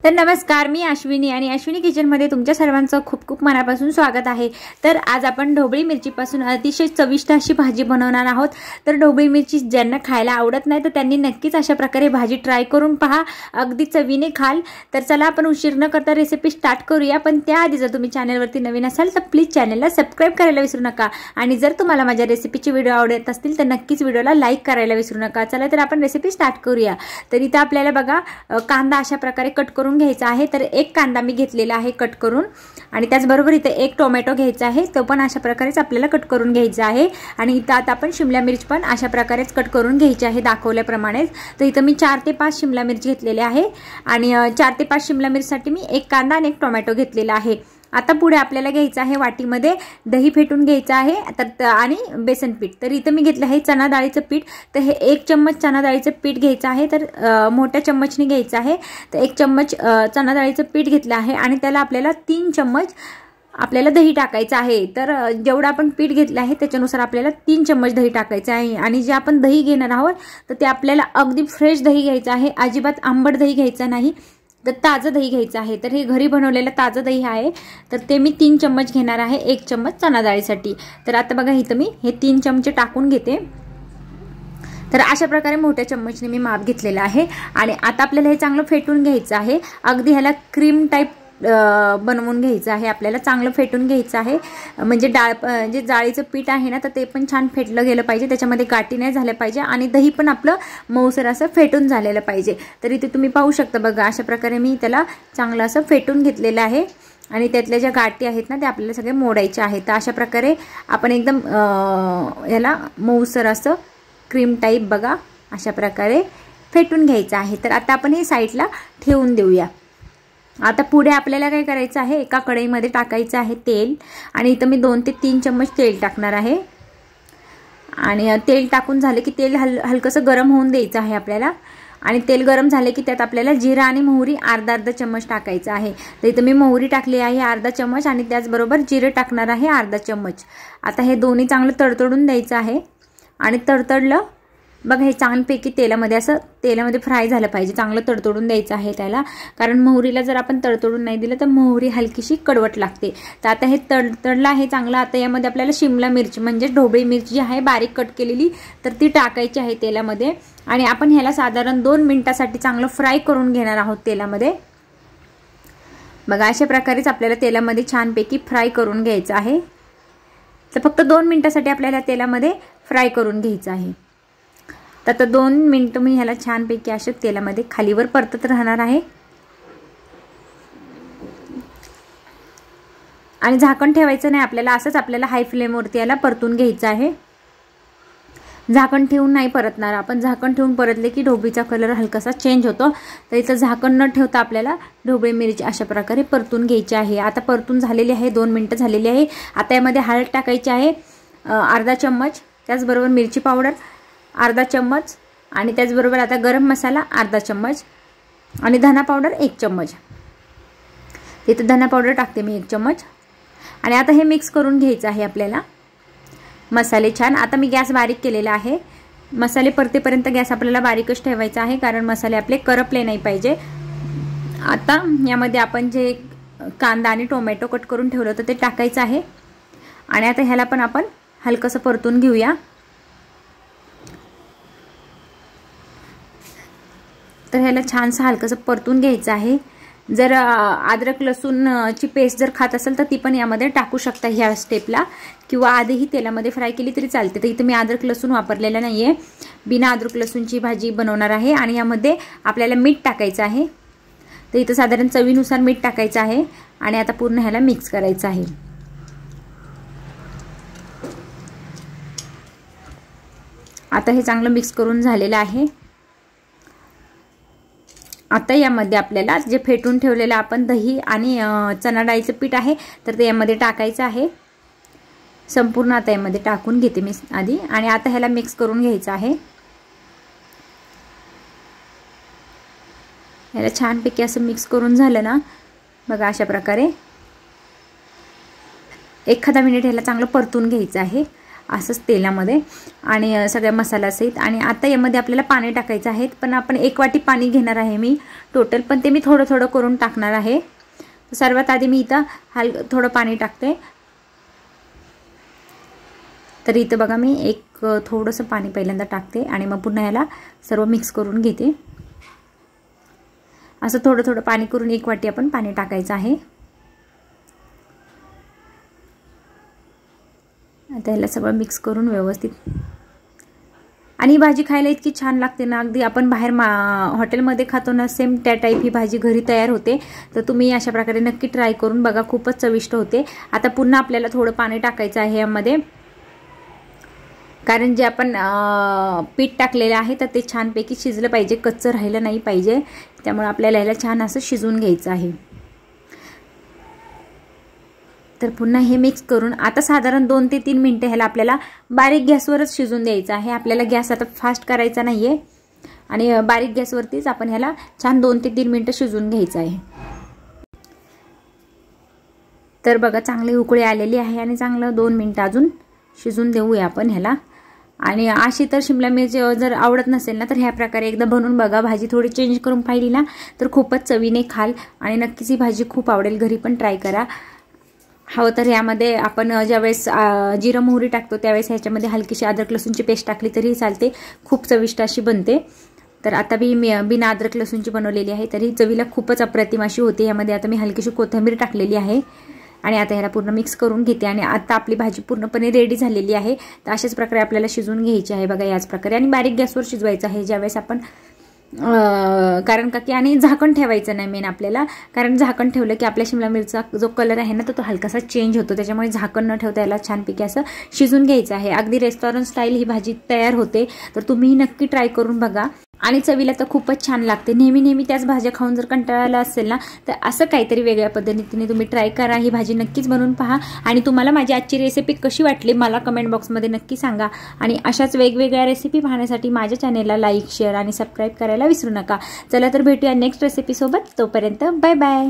तर नमस्कार, मी अश्विनी आणि अश्विनी किचनमध्ये तुमच्या सर्वांचं खूप खूप मनापासून स्वागत आहे। तर आज आपण ढोबळी मिरचीपासून अतिशय चविष्ट अशी भाजी बनवणार आहोत। तर ढोबळी मिरची ज्यांना खायला आवडत नाही तर त्यांनी नक्कीच अशा प्रकारे भाजी ट्राय करून पहा, अगदी चवीने खाल। तर चला आपण उशीर न करता रेसिपी स्टार्ट करूया। पण त्याआधी जर तुम्ही चॅनलवरती नवीन असाल तर प्लीज चॅनलला सबस्क्राइब करायला विसरू नका आणि जर तुम्हाला माझ्या रेसिपीचे व्हिडिओ आवडत असतील तर नक्कीच व्हिडिओला लाईक करायला विसरू नका। चला तर आपण रेसिपी स्टार्ट करूया। तर इथे आपल्याला बघा कांदा अशा प्रकारे कट करून घ्यायचा आहे। तर एक कांदा मी घेतलेला आहे कट करून आणि त्याचबरोबर इथे एक टोमॅटो घ्यायचा आहे, तो पण अशा प्रकारेच आपल्याला कट करून घ्यायचा आहे। आणि इथे आता आपण शिमला मिरची पण अशा प्रकारेच कट करून घ्यायची आहे दाखवल्याप्रमाणे। तर इथे मी 4 ते 5 शिमला मिरची घेतलेली आहे आणि 4 ते 5 शिमला मिरचीसाठी मी एक कांदा आणि एक टोमॅटो घेतलेला आहे। आता पुढे आपल्याला घ्यायचं आहे वाटीमध्ये दही फेटून घ्यायचं आहे तर आणि बेसन पीठ। तर इथे मी घेतलं आहे चना डाळीचं पीठ। तर हे 1 चम्मच चना डाळीचं पीठ घ्यायचं आहे, तर मोठ्या चम्मचने घ्यायचं आहे। तर 1 चम्मच चना डाळीचं पीठ घेतलं आहे आणि त्याला आपल्याला 3 चम्मच आपल्याला दही टाकायचं आहे। तर जेवढं आपण पीठ घेतलं आहे त्याच्यानुसार आपल्याला 3 चम्मच दही टाकायचं आहे। आणि जे आपण दही घेणार आहोत तर ते आपल्याला अगदी फ्रेश दही घ्यायचं आहे, अजिबात आंबट दही घ्यायचं नाही, तर ताजं दही घ्यायचं आहे। तर हे घरी बनवलेलं ताजं दही आहे, तर ते मी 3 चम्मच घेणार आहे 1 चम्मच चना डाळीसाठी। तर आता बघा इथं मी हे 3 चमचे टाकून घेते। तर अशा प्रकारे मोठ्या चम्मचने मी माप घेतलेला आहे आणि आता आपल्याला हे चांगलं फेटून घ्यायचं आहे। अगदी ह्याला क्रीम टाइप बनवून घ्यायचं आहे, आपल्याला चांगलं फेटून घ्यायचं आहे। म्हणजे जे जाळीचं पीठ आहे ना तर ते पण छान फेटलं गेलं पाहिजे, त्याच्यामध्ये गाठी नाही झाल्या पाहिजे आणि दही पण आपलं मऊसर असं फेटून झालेलं पाहिजे। तर इथे तुम्ही पाहू शकता बघा अशा प्रकारे मी त्याला चांगलं असं फेटून घेतलेलं आहे आणि त्यातल्या ज्या गाठी आहेत ना ते आपल्याला सगळे मोडायचे आहेत। तर अशा प्रकारे आपण एकदम याला मऊसर असं क्रीम टाइप बघा अशा प्रकारे फेटून घ्यायचं आहे। तर आता आपण हे साईडला ठेवून देऊया। आता पुढे आपल्याला काय करायचं आहे, एका कढईमध्ये टाकायचं आहे तेल आणि इथं मी 2 ते 3 चम्मच तेल टाकणार आहे। आणि तेल टाकून झाले की तेल हलकसं गरम होऊन द्यायचं आहे आपल्याला। आणि तेल गरम झाले की त्यात आपल्याला जिरा आणि मोहरी अर्धा चम्मच टाकायचं आहे। तर इथं मी मोहरी टाकली आहे अर्धा चम्मच आणि त्याचबरोबर जिरे टाकणार आहे अर्धा चम्मच। आता हे दोन्ही चांगलं तडतडून द्यायचं आहे आणि तडतडलं बघा हे चांगल्यापैकी तेलामध्ये फ्राय झालं पाहिजे, चांगलं तडतडून द्यायचं आहे त्याला, कारण मोहरीला जर आपण तडतडून नाही दिलं तर मोहरी हलकीशी कडवट लागते। तर आता हे तडतडलं आहे चांगलं। आता यामध्ये आपल्याला शिमला मिरची म्हणजे ढोबळी मिरची जी आहे बारीक कट केलेली तर ती टाकायची आहे तेलामध्ये आणि आपण ह्याला साधारण 2 मिनिटासाठी चांगलं फ्राय करून घेणार आहोत तेलामध्ये। बघा अशा प्रकारेच आपल्याला तेलामध्ये छानपैकी फ्राय करून घ्यायचं आहे। तर फक्त 2 मिनिटासाठी आपल्याला तेलामध्ये फ्राय करून घ्यायचं आहे। तर आता 2 मिनिटं मी ह्याला छानपैकी अशा तेलामध्ये खालीवर परतत राहणार आहे आणि झाकण ठेवायचं नाही आपल्याला, असंच आपल्याला हाय फ्लेमवरती याला परतून घ्यायचं आहे। झाकण ठेवून नाही परतणार आपण, झाकण ठेवून परतले की ढोबळीचा कलर हलकासा चेंज होतो। तर इथं झाकण न ठेवता आपल्याला ढोबळी मिरची अशा प्रकारे परतून घ्यायची आहे। आता परतून झालेली आहे, 2 मिनिटं झालेली आहे। आता यामध्ये हळद टाकायची आहे अर्धा चम्मच, त्याचबरोबर मिरची पावडर अर्धा चम्मच आणि त्याचबरोबर आता गरम मसाला अर्धा चम्मच आणि धना पावडर 1 चम्मच। इथे धना पावडर टाकते मी 1 चम्मच आणि आता हे मिक्स करून घ्यायचं आहे आपल्याला मसाले छान। आता मी गॅस बारीक केलेला आहे, मसाले परतेपर्यंत गॅस आपल्याला बारीकच ठेवायचा आहे कारण मसाले आपले करपले नाही पाहिजे। आता यामध्ये आपण जे कांदा आणि टोमॅटो कट करून ठेवलं होतं ते टाकायचं आहे आणि आता ह्याला पण आपण हलकसं परतून घेऊया। तर ह्याला छानसं हलकसं परतून घ्यायचं आहे। जर अद्रक लसूणची पेस्ट जर खात असेल तर ती पण यामध्ये टाकू शकता ह्या स्टेपला, किंवा आधीही तेलामध्ये फ्राय केली तरी चालते। तर इथं मी अद्रक लसूण वापरलेला नाही आहे, बिना अद्रक लसूणची भाजी बनवणार आहे। आणि यामध्ये आपल्याला मीठ टाकायचं आहे, तर इथं साधारण चवीनुसार मीठ टाकायचं आहे आणि आता पूर्ण ह्याला मिक्स करायचं आहे। आता हे चांगलं मिक्स करून झालेलं आहे। आता यामध्ये आपल्याला जे फेटून ठेवलेलं आपण दही आणि चना डाळीचं पीठ आहे तर ते यामध्ये टाकायचं आहे संपूर्ण। आता यामध्ये टाकून घेते मी आधी आणि आता ह्याला मिक्स करून घ्यायचं आहे। ह्याला छानपैकी असं मिक्स करून झालं ना बघा अशा प्रकारे 1 मिनिट ह्याला चांगलं परतून घ्यायचं आहे असंच तेलामध्ये आणि सगळ्या मसाल्यासहित. आणि आता यामध्ये आपल्याला पाणी टाकायचं आहे, पण आपण 1 वाटी पाणी घेणार आहे मी टोटल, पण ते मी थोडं थोडं करून टाकणार आहे. सर्वात आधी मी इथं थोडं पाणी टाकते. तर इथं बघा मी थोडंसं पाणी पहिल्यांदा टाकते आणि मग पुन्हा याला सर्व मिक्स करून घेते. असं थोडं थोडं पाणी करून 1 वाटी आपण पाणी टाकायचं आहे. आता याला सगळं मिक्स करून व्यवस्थित. आणि ही भाजी खायला इतकी छान लागते ना, अगदी आपण बाहेर हॉटेलमध्ये खातो ना सेम त्या टाईप ही भाजी घरी तयार होते. तर तुम्ही अशा प्रकारे नक्की ट्राय करून बघा, खूपच चविष्ट होते. आता पुन्हा आपल्याला थोडं पाणी टाकायचं आहे यामध्ये, कारण जे आपण पीठ टाकलेलं आहे तर ते छानपैकी शिजलं पाहिजे, कच्चं राहिलं नाही पाहिजे. त्यामुळे आपल्याला याला छान असं शिजवून घ्यायचं आहे. तर पुन्हा हे मिक्स करून आता साधारण 2 ते 3 मिनिटं ह्याला आपल्याला बारीक गॅसवरच शिजवून द्यायचं आहे. आपल्याला गॅस आता फास्ट करायचा नाही आहे आणि बारीक गॅसवरतीच आपण ह्याला छान 2 ते 3 मिनिटं शिजवून घ्यायचं आहे. तर बघा चांगली उकळी आलेली आहे आणि चांगलं 2 मिनिटं अजून शिजवून देऊया आपण ह्याला. आणि अशी तर शिमला मिरची जर आवडत नसेल ना तर ह्या प्रकारे एकदा बनवून बघा. भाजी थोडी चेंज करून पाहिली ना तर खूपच चवीने खाल आणि नक्कीच ही भाजी खूप आवडेल. घरी पण ट्राय करा. हवं तर यामध्ये आपण ज्यावेळेस जिरं मोहरी टाकतो त्यावेळेस ह्याच्यामध्ये हलकीशी अद्रक लसूणची पेस्ट टाकली तरी चालते, खूप चविष्ट अशी बनते. तर आता मी बिना अद्रक लसूणची बनवलेली आहे, तरी चवीला खूपच अप्रतिम अशी होते. यामध्ये आता मी हलकीशी कोथिंबीर टाकलेली आहे आणि आता ह्याला पूर्ण मिक्स करून घेते. आणि आता आपली भाजी पूर्णपणे रेडी झालेली आहे. तर अशाच प्रकारे आपल्याला शिजवून घ्यायची आहे बघा, याच प्रकारे. आणि बारीक गॅसवर शिजवायचं आहे ज्यावेळेस आपण कारण का की आणि झाकण ठेवायचं नाही मेन आपल्याला, कारण झाकण ठेवलं की आपल्या शिमला मिरचा जो कलर आहे ना तो हलकासा चेंज होतो. त्याच्यामुळे झाकण न ठेवता याला छानपैकी असं शिजून घ्यायचं आहे. अगदी रेस्टॉरंट स्टाईल ही भाजी तयार होते. तर तुम्ही नक्की ट्राय करून बघा आणि चवीला तर खूपच छान लागते. नेहमी नेहमी त्याच भाज्या खाऊन जर कंटाळा असेल ना तर असं काहीतरी वेगळ्या पद्धतीने तुम्ही ट्राय करा. ही भाजी नक्कीच बनवून पहा आणि तुम्हाला माझी आजची रेसिपी कशी वाटली मला कमेंट बॉक्समध्ये नक्की सांगा. आणि अशाच वेगवेगळ्या रेसिपी पाहण्यासाठी माझ्या चॅनेलला लाईक, शेअर आणि सबस्क्राईब करायला विसरू नका. चला तर भेटूया नेक्स्ट रेसिपीसोबत. तोपर्यंत बाय बाय.